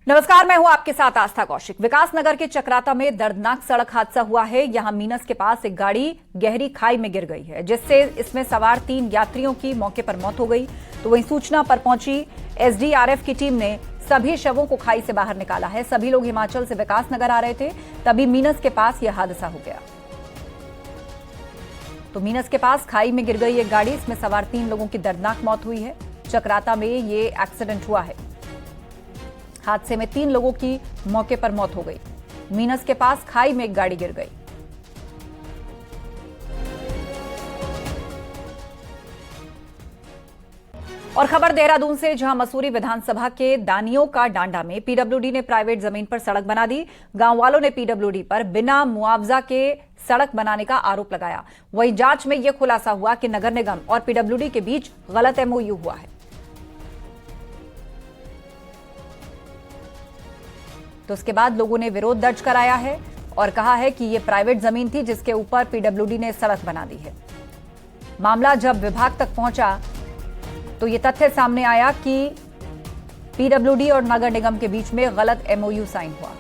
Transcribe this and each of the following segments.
नमस्कार, मैं हूं आपके साथ आस्था कौशिक। विकास नगर के चक्राता में दर्दनाक सड़क हादसा हुआ है। यहां मीनस के पास एक गाड़ी गहरी खाई में गिर गई है, जिससे इसमें सवार 3 यात्रियों की मौके पर मौत हो गई। तो वहीं सूचना पर पहुंची एसडीआरएफ की टीम ने सभी शवों को खाई से बाहर निकाला है। सभी लोग हिमाचल से विकास नगर आ रहे थे, तभी मीनस के पास यह हादसा हो गया। तो मीनस के पास खाई में गिर गई एक गाड़ी, इसमें सवार 3 लोगों की दर्दनाक मौत हुई है। चक्राता में ये एक्सीडेंट हुआ है। हादसे में 3 लोगों की मौके पर मौत हो गई। मीनस के पास खाई में एक गाड़ी गिर गई। और खबर देहरादून से, जहां मसूरी विधानसभा के दानियों का डांडा में पीडब्ल्यूडी ने प्राइवेट जमीन पर सड़क बना दी। गांव वालों ने पीडब्ल्यूडी पर बिना मुआवजा के सड़क बनाने का आरोप लगाया। वहीं जांच में यह खुलासा हुआ कि नगर निगम और पीडब्ल्यूडी के बीच गलत एमओयू हुआ है। तो उसके बाद लोगों ने विरोध दर्ज कराया है और कहा है कि यह प्राइवेट जमीन थी, जिसके ऊपर पीडब्ल्यूडी ने सड़क बना दी है। मामला जब विभाग तक पहुंचा तो यह तथ्य सामने आया कि पीडब्ल्यूडी और नगर निगम के बीच में गलत एमओयू साइन हुआ।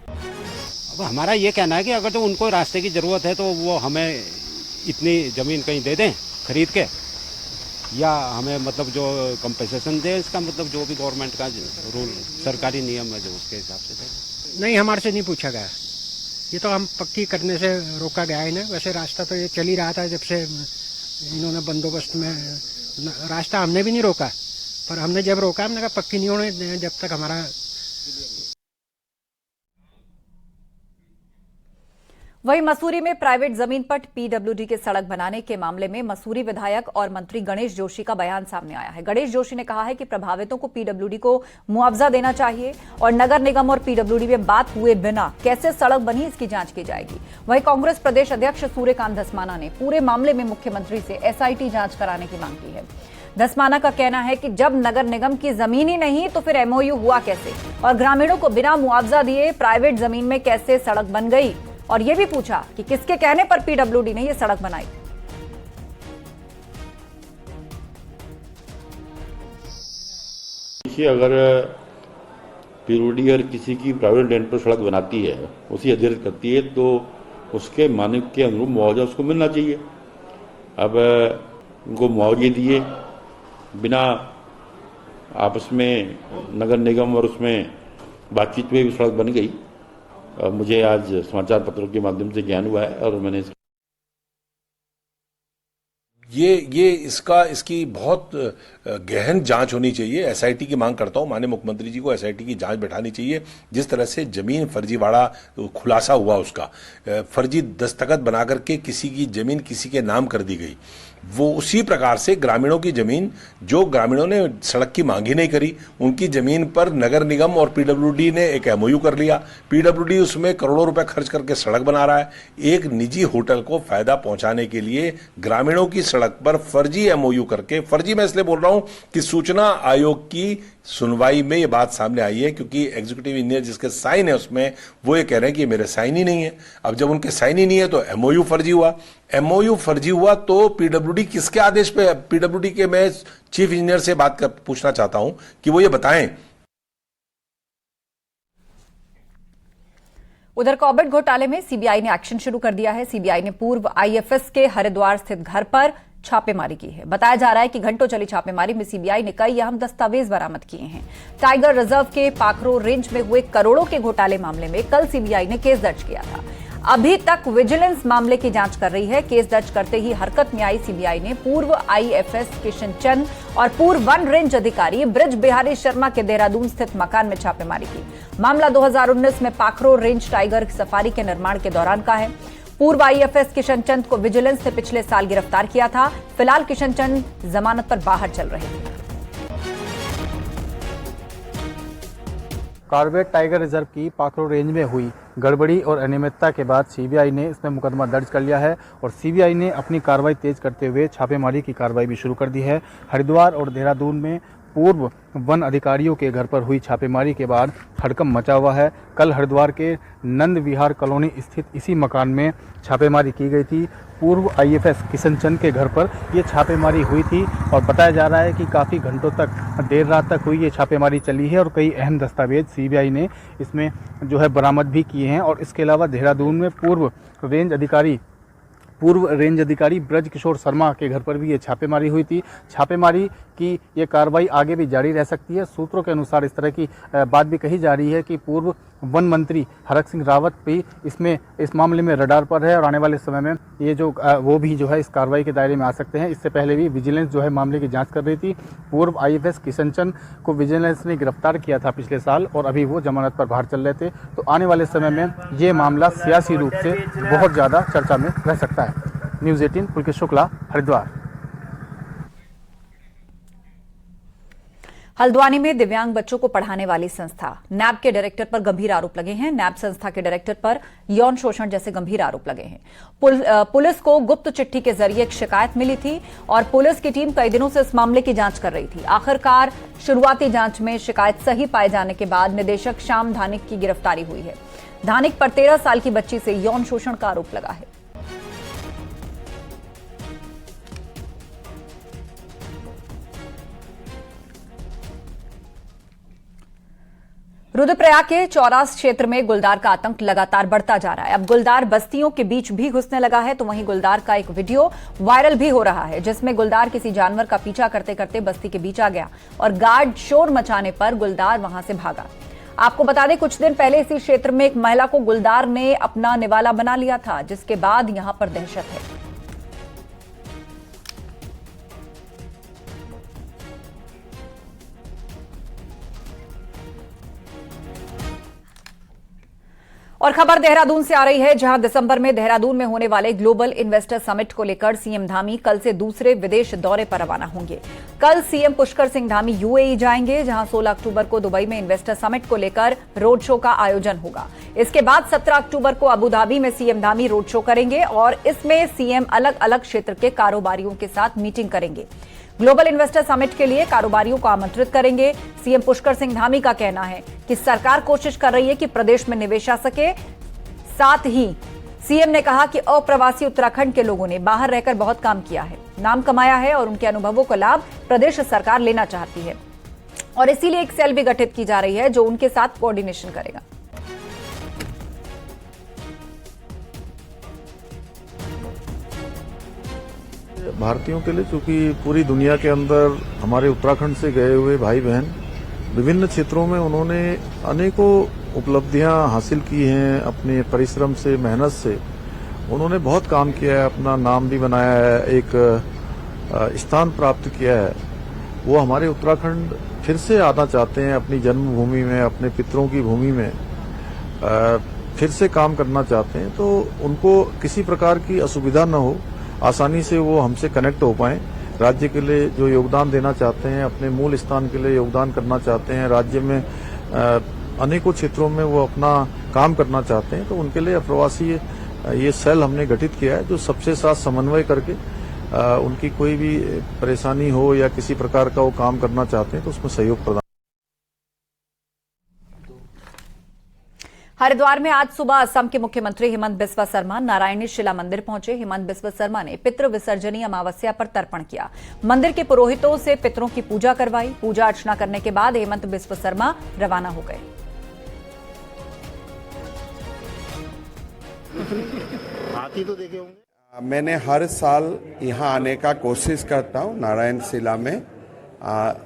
अब हमारा ये कहना है कि अगर तो उनको रास्ते की जरूरत है तो वो हमें इतनी जमीन कहीं दे दें खरीद के, या हमें मतलब जो कंपनसेशन दे, इसका मतलब जो भी गवर्नमेंट का रूल सरकारी नियम है जो उसके हिसाब से दे। नहीं, हमारे से नहीं पूछा गया। ये तो हम पक्की करने से रोका गया है ना। वैसे रास्ता तो ये चल ही रहा था जब से इन्होंने बंदोबस्त में रास्ता हमने भी नहीं रोका, पर हमने जब रोका हमने कहा पक्की नहीं होने जब तक हमारा। वहीं मसूरी में प्राइवेट जमीन पर पीडब्ल्यूडी के सड़क बनाने के मामले में मसूरी विधायक और मंत्री गणेश जोशी का बयान सामने आया है। गणेश जोशी ने कहा है कि प्रभावितों को पीडब्ल्यूडी को मुआवजा देना चाहिए और नगर निगम और पीडब्ल्यूडी में बात हुए बिना कैसे सड़क बनी, इसकी जांच की जाएगी। वहीं कांग्रेस प्रदेश अध्यक्ष सूर्यकांत धस्माना ने पूरे मामले में मुख्यमंत्री से एसआईटी जांच कराने की मांग की है। धस्माना का कहना है कि जब नगर निगम की जमीन ही नहीं तो फिर एमओयू हुआ कैसे, और ग्रामीणों को बिना मुआवजा दिए प्राइवेट जमीन में कैसे सड़क बन गई। और यह भी पूछा कि किसके कहने पर पीडब्ल्यूडी ने यह सड़क बनाई। देखिए, अगर पीडब्ल्यूडी अगर किसी की प्राइवेट लैंड पर सड़क बनाती है, उसी अधिकृत करती है, तो उसके मानक के अनुरूप मुआवजा उसको मिलना चाहिए। अब उनको मुआवजे दिए बिना आपस में नगर निगम और उसमें बातचीत में भी सड़क बन गई। मुझे आज समाचार पत्रों के माध्यम से ज्ञान हुआ है और मैंने इसकी बहुत गहन जांच होनी चाहिए। एसआईटी की मांग करता हूं, माननीय मुख्यमंत्री जी को एसआईटी की जांच बैठानी चाहिए। जिस तरह से जमीन फर्जीवाड़ा खुलासा हुआ, उसका फर्जी दस्तखत बना करके किसी की जमीन किसी के नाम कर दी गई, वो उसी प्रकार से ग्रामीणों की जमीन, जो ग्रामीणों ने सड़क की मांग ही नहीं करी, उनकी जमीन पर नगर निगम और पीडब्ल्यूडी ने एक एमओयू कर लिया। पीडब्ल्यूडी उसमें करोड़ों रुपए खर्च करके सड़क बना रहा है। एक निजी होटल को फायदा पहुंचाने के लिए ग्रामीणों की सड़क पर फर्जी एमओयू करके, फर्जी मैं इसलिए बोल रहा हूं कि सूचना आयोग की सुनवाई में ये बात सामने आई है, क्योंकि एग्जीक्यूटिव इंजीनियर जिसके साइन है उसमें वो ये कह रहे हैं कि मेरे साइन ही नहीं है। अब जब उनके साइन ही नहीं है तो एमओयू फर्जी हुआ। एमओयू फर्जी हुआ तो पीडब्ल्यूडी किसके आदेश पे? पीडब्ल्यूडी के मैं चीफ इंजीनियर से बात पूछना चाहता हूं कि वो ये बताएं। उधर कॉर्बेट घोटाले में सीबीआई ने एक्शन शुरू कर दिया है। सीबीआई ने पूर्व आईएफएस के हरिद्वार स्थित घर पर छापेमारी की है। बताया जा रहा है कि घंटों चली छापेमारी में सीबीआई ने कई अहम दस्तावेज बरामद किए हैं। टाइगर रिजर्व के पाखरो रेंज में हुए करोड़ों के घोटाले मामले में कल सीबीआई ने केस दर्ज किया था। अभी तक विजिलेंस मामले की जांच कर रही है। केस दर्ज करते ही हरकत में आई सीबीआई ने पूर्व आईएफएस किशन चंद और पूर्व वन रेंज अधिकारी ब्रिज बिहारी शर्मा के देहरादून स्थित मकान में छापेमारी की। मामला 2019 में पाखरो रेंज टाइगर सफारी के निर्माण के दौरान का है। पूर्व आईएफएस किशन चंद को विजिलेंस ने पिछले साल गिरफ्तार किया था। फिलहाल किशन चंद जमानत पर बाहर चल रहे हैं। कॉर्बेट टाइगर रिजर्व की पाखरो रेंज में हुई गड़बड़ी और अनियमितता के बाद सीबीआई ने इसमें मुकदमा दर्ज कर लिया है और सीबीआई ने अपनी कार्रवाई तेज करते हुए छापेमारी की कार्रवाई भी शुरू कर दी है। हरिद्वार और देहरादून में पूर्व वन अधिकारियों के घर पर हुई छापेमारी के बाद हड़कंप मचा हुआ है। कल हरिद्वार के नंद विहार कॉलोनी स्थित इसी मकान में छापेमारी की गई थी। पूर्व आईएफएस किशन चंद के घर पर ये छापेमारी हुई थी और बताया जा रहा है कि काफ़ी घंटों तक, देर रात तक हुई ये छापेमारी चली है और कई अहम दस्तावेज सीबीआई ने इसमें जो है बरामद भी किए हैं। और इसके अलावा देहरादून में पूर्व रेंज अधिकारी ब्रज किशोर शर्मा के घर पर भी ये छापेमारी हुई थी। छापेमारी की ये कार्रवाई आगे भी जारी रह सकती है। सूत्रों के अनुसार इस तरह की बात भी कही जा रही है कि पूर्व वन मंत्री हरक सिंह रावत भी इस मामले में रडार पर है और आने वाले समय में ये वो भी जो है इस कार्रवाई के दायरे में आ सकते हैं। इससे पहले भी विजिलेंस जो है मामले की जांच कर रही थी। पूर्व आईएफएस किशन चंद को विजिलेंस ने गिरफ्तार किया था पिछले साल और अभी वो जमानत पर बाहर चल रहे थे। तो आने वाले समय में ये मामला सियासी रूप से बहुत ज़्यादा चर्चा में रह सकता है। न्यूज़ 18 पुलकेश शुक्ला, हरिद्वार। हल्द्वानी में दिव्यांग बच्चों को पढ़ाने वाली संस्था नैब के डायरेक्टर पर गंभीर आरोप लगे हैं। नैब संस्था के डायरेक्टर पर यौन शोषण जैसे गंभीर आरोप लगे हैं। पुलिस को गुप्त चिट्ठी के जरिए एक शिकायत मिली थी और पुलिस की टीम कई दिनों से इस मामले की जांच कर रही थी। आखिरकार शुरुआती जांच में शिकायत सही पाए जाने के बाद निदेशक श्याम धानिक की गिरफ्तारी हुई है। धानिक पर 13 साल की बच्ची से यौन शोषण का आरोप लगा है। रुद्रप्रयाग के चौरास क्षेत्र में गुलदार का आतंक लगातार बढ़ता जा रहा है। अब गुलदार बस्तियों के बीच भी घुसने लगा है। तो वहीं गुलदार का एक वीडियो वायरल भी हो रहा है जिसमें गुलदार किसी जानवर का पीछा करते करते बस्ती के बीच आ गया और गार्ड शोर मचाने पर गुलदार वहां से भागा। आपको बता दें, कुछ दिन पहले इसी क्षेत्र में एक महिला को गुलदार ने अपना निवाला बना लिया था, जिसके बाद यहां पर दहशत है। और खबर देहरादून से आ रही है, जहां दिसंबर में देहरादून में होने वाले ग्लोबल इन्वेस्टर समिट को लेकर सीएम धामी कल से दूसरे विदेश दौरे पर रवाना होंगे। कल सीएम पुष्कर सिंह धामी यूएई जाएंगे, जहां 16 अक्टूबर को दुबई में इन्वेस्टर समिट को लेकर रोड शो का आयोजन होगा। इसके बाद 17 अक्टूबर को अबुधाबी में सीएम धामी रोड शो करेंगे और इसमें सीएम अलग अलग क्षेत्र के कारोबारियों के साथ मीटिंग करेंगे। ग्लोबल इन्वेस्टर समिट के लिए कारोबारियों को आमंत्रित करेंगे। सीएम पुष्कर सिंह धामी का कहना है कि सरकार कोशिश कर रही है कि प्रदेश में निवेश आ सके। साथ ही सीएम ने कहा कि अप्रवासी उत्तराखंड के लोगों ने बाहर रहकर बहुत काम किया है, नाम कमाया है और उनके अनुभवों का लाभ प्रदेश सरकार लेना चाहती है और इसीलिए एक सेल भी गठित की जा रही है जो उनके साथ कोऑर्डिनेशन करेगा। भारतीयों के लिए, चूंकि पूरी दुनिया के अंदर हमारे उत्तराखंड से गए हुए भाई बहन विभिन्न क्षेत्रों में उन्होंने अनेकों उपलब्धियां हासिल की हैं। अपने परिश्रम से, मेहनत से उन्होंने बहुत काम किया है, अपना नाम भी बनाया है, एक स्थान प्राप्त किया है। वो हमारे उत्तराखंड फिर से आना चाहते हैं, अपनी जन्मभूमि में, अपने पितरों की भूमि में फिर से काम करना चाहते हैं। तो उनको किसी प्रकार की असुविधा न हो, आसानी से वो हमसे कनेक्ट हो पाएं। राज्य के लिए जो योगदान देना चाहते हैं, अपने मूल स्थान के लिए योगदान करना चाहते हैं, राज्य में अनेकों क्षेत्रों में वो अपना काम करना चाहते हैं, तो उनके लिए अप्रवासी ये सेल हमने गठित किया है जो सबसे साथ समन्वय करके उनकी कोई भी परेशानी हो या किसी प्रकार का वो काम करना चाहते हैं तो उसमें सहयोग प्रदान। हरिद्वार में आज सुबह असम के मुख्यमंत्री हेमंत बिस्वा शर्मा नारायणी शिला मंदिर पहुंचे। हेमंत बिस्वा शर्मा ने पितृ विसर्जनी अमावस्या पर तर्पण किया। मंदिर के पुरोहितों से पितरों की पूजा करवाई। पूजा अर्चना करने के बाद हेमंत बिस्वा शर्मा रवाना हो गए। हाथी तो देखे होंगे। मैंने हर साल यहाँ आने का कोशिश करता हूँ नारायण शिला में।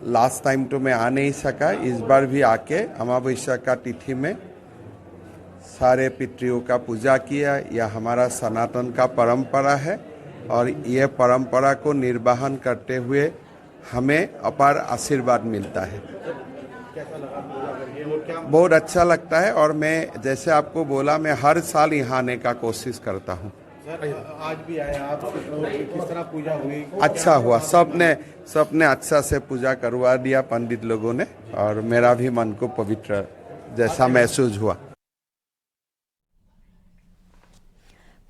लास्ट टाइम तो मैं आ नहीं सका, इस बार भी आके अमावस्या का तिथि में सारे पितरों का पूजा किया। यह हमारा सनातन का परंपरा है और यह परंपरा को निर्वहन करते हुए हमें अपार आशीर्वाद मिलता है। बहुत अच्छा लगता है और मैं जैसे आपको बोला, मैं हर साल यहाँ आने का कोशिश करता हूँ। आज भी आए आप, किस तरह पूजा हुई? अच्छा हुआ, सबने अच्छा से पूजा करवा दिया पंडित लोगों ने और मेरा भी मन को पवित्र जैसा महसूस हुआ।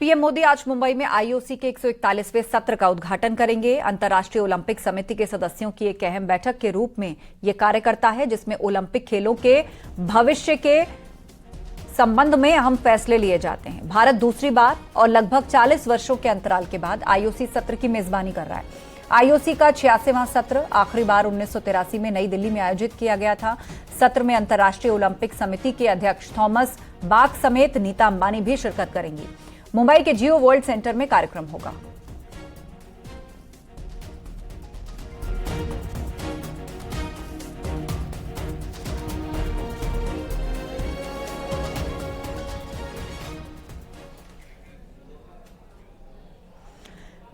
पीएम मोदी आज मुंबई में आईओसी के 141वें सत्र का उद्घाटन करेंगे। अंतर्राष्ट्रीय ओलंपिक समिति के सदस्यों की एक अहम बैठक के रूप में यह कार्य करता है, जिसमें ओलंपिक खेलों के भविष्य के संबंध में अहम फैसले लिए जाते हैं। भारत दूसरी बार और लगभग 40 वर्षों के अंतराल के बाद आईओसी सत्र की मेजबानी कर रहा है। आईओसी का 86वां सत्र आखिरी बार 1983 में नई दिल्ली में आयोजित किया गया था। सत्र में अंतर्राष्ट्रीय ओलंपिक समिति के अध्यक्ष थॉमस बाक समेत नीता अंबानी भी शिरकत करेंगी। मुंबई के जियो वर्ल्ड सेंटर में कार्यक्रम होगा।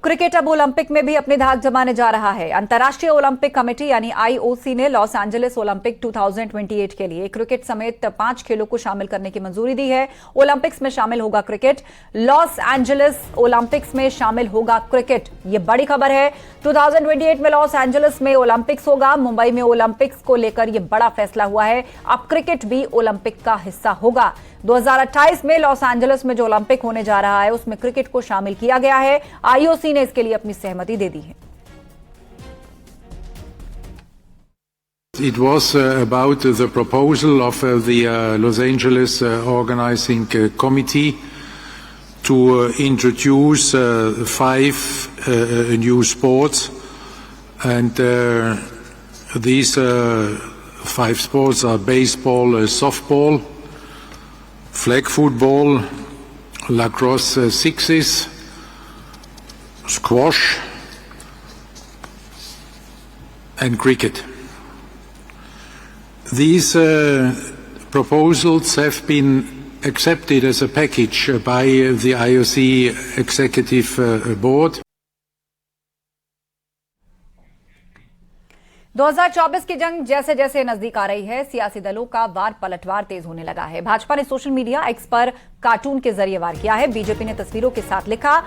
क्रिकेट अब ओलंपिक में भी अपनी धाक जमाने जा रहा है। अंतर्राष्ट्रीय ओलंपिक कमेटी यानी आईओसी ने लॉस एंजलिस ओलंपिक 2028 के लिए क्रिकेट समेत 5 खेलों को शामिल करने की मंजूरी दी है। ओलंपिक्स में शामिल होगा क्रिकेट। लॉस एंजलिस ओलंपिक्स में शामिल होगा क्रिकेट, ये बड़ी खबर है। 2028 में लॉस एंजलिस में ओलंपिक्स होगा। मुंबई में ओलंपिक्स को लेकर यह बड़ा फैसला हुआ है। अब क्रिकेट भी ओलंपिक का हिस्सा होगा। 2028 में लॉस एंजलिस में जो ओलंपिक होने जा रहा है उसमें क्रिकेट को शामिल किया गया है। आईओसी ने इसके लिए अपनी सहमति दे दी है। It was about the proposal of the Los Angeles organizing committee to introduce 5 new sports, and these 5 sports are baseball, softball, flag football, lacrosse sixes, squash, and cricket. These proposals have been accepted as a package by the IOC Executive Board. 2024 की जंग जैसे जैसे नजदीक आ रही है, सियासी दलों का वार पलटवार तेज होने लगा है। भाजपा ने सोशल मीडिया एक्स पर कार्टून के जरिए वार किया है। बीजेपी ने तस्वीरों के साथ लिखा,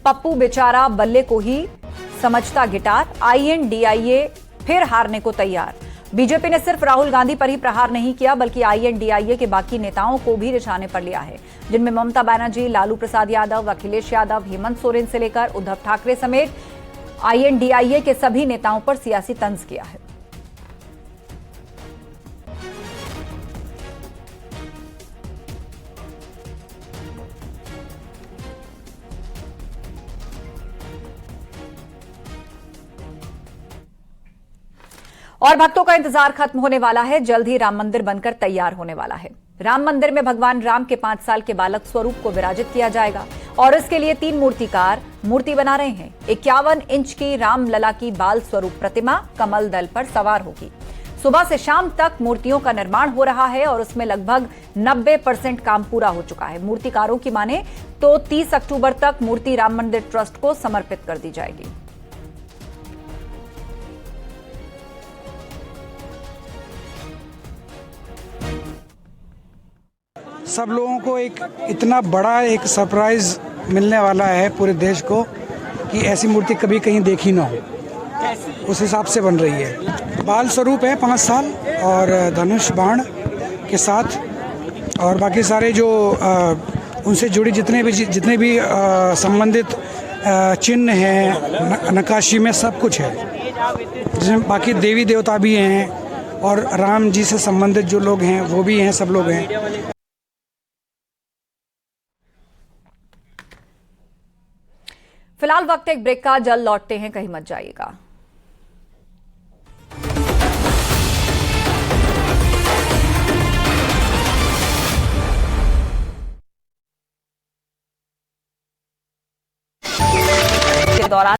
पप्पू बेचारा बल्ले को ही समझता गिटार, INDIA फिर हारने को तैयार। बीजेपी ने सिर्फ राहुल गांधी पर ही प्रहार नहीं किया, बल्कि INDIA के बाकी नेताओं को भी निशाने पर लिया है, जिनमें ममता बनर्जी, लालू प्रसाद यादव, अखिलेश यादव, हेमंत सोरेन से लेकर उद्धव ठाकरे समेत INDIA के सभी नेताओं पर सियासी तंज किया है। और भक्तों का इंतजार खत्म होने वाला है। जल्द ही राम मंदिर बनकर तैयार होने वाला है। राम मंदिर में भगवान राम के 5 साल के बालक स्वरूप को विराजित किया जाएगा और इसके लिए 3 मूर्तिकार मूर्ति बना रहे हैं। 51 इंच की राम लला की बाल स्वरूप प्रतिमा कमल दल पर सवार होगी। सुबह से शाम तक मूर्तियों का निर्माण हो रहा है और उसमें लगभग 90% काम पूरा हो चुका है। मूर्तिकारों की माने तो 30 अक्टूबर तक मूर्ति राम मंदिर ट्रस्ट को समर्पित कर दी जाएगी। सब लोगों को एक इतना बड़ा एक सरप्राइज मिलने वाला है पूरे देश को कि ऐसी मूर्ति कभी कहीं देखी ना हो, उस हिसाब से बन रही है। बाल स्वरूप है 5 साल और धनुष बाण के साथ, और बाकी सारे जो उनसे जुड़ी जितने भी संबंधित चिन्ह हैं नक्काशी में सब कुछ है, जिसमें बाकी देवी देवता भी हैं और राम जी से संबंधित जो लोग हैं वो भी हैं, सब लोग हैं। फिलहाल वक्त एक ब्रेक का, जल्द लौटते हैं, कहीं मत जाइएगा। के दौरान